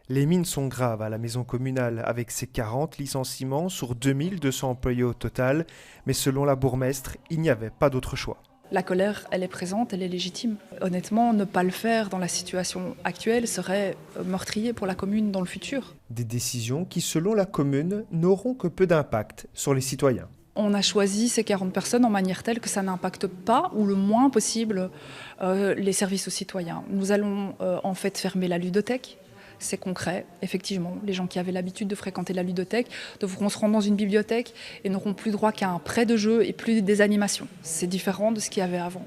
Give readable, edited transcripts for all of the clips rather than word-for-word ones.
Les mines sont graves à la maison communale avec ses 40 licenciements sur 2200 employés au total, mais selon la bourgmestre, il n'y avait pas d'autre choix. La colère, elle est présente, elle est légitime. Honnêtement, ne pas le faire dans la situation actuelle serait meurtrier pour la commune dans le futur. Des décisions qui, selon la commune, n'auront que peu d'impact sur les citoyens. On a choisi ces 40 personnes en manière telle que ça n'impacte pas ou le moins possible les services aux citoyens. Nous allons en fait fermer la ludothèque. C'est concret, effectivement. Les gens qui avaient l'habitude de fréquenter la ludothèque devront se rendre dans une bibliothèque et n'auront plus droit qu'à un prêt de jeu et plus des animations. C'est différent de ce qu'il y avait avant.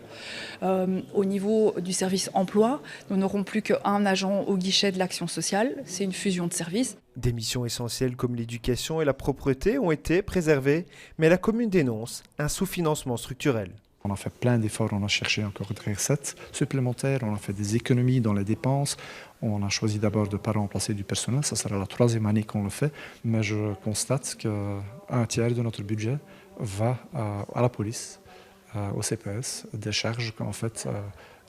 Au niveau du service emploi, nous n'aurons plus qu'un agent au guichet de l'action sociale. C'est une fusion de services. Des missions essentielles comme l'éducation et la propreté ont été préservées, mais la commune dénonce un sous-financement structurel. On a fait plein d'efforts, on a cherché encore des recettes supplémentaires, on a fait des économies dans les dépenses. On a choisi d'abord de ne pas remplacer du personnel, ça sera la 3e année qu'on le fait. Mais je constate qu'un tiers de notre budget va à la police, au CPS, des charges qu'en fait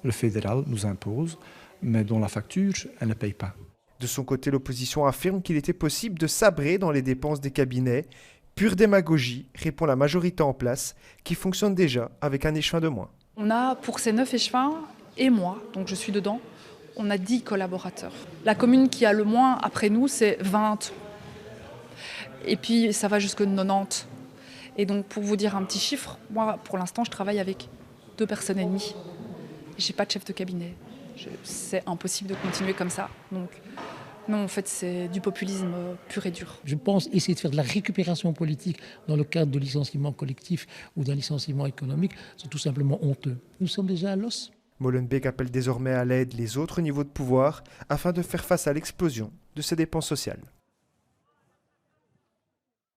le fédéral nous impose, mais dont la facture, elle ne paye pas. De son côté, l'opposition affirme qu'il était possible de sabrer dans les dépenses des cabinets. Pure démagogie, répond la majorité en place, qui fonctionne déjà avec un échevin de moins. On a pour ces 9 échevins, et moi, donc je suis dedans, on a 10 collaborateurs. La commune qui a le moins après nous, c'est 20. Et puis ça va jusque 90. Et donc pour vous dire un petit chiffre, moi pour l'instant je travaille avec 2 personnes et demie. J'ai pas de chef de cabinet. C'est impossible de continuer comme ça. Donc non, en fait, c'est du populisme pur et dur. Je pense essayer de faire de la récupération politique dans le cadre de licenciement collectif ou d'un licenciement économique, c'est tout simplement honteux. Nous sommes déjà à l'os. Molenbeek appelle désormais à l'aide les autres niveaux de pouvoir afin de faire face à l'explosion de ces dépenses sociales.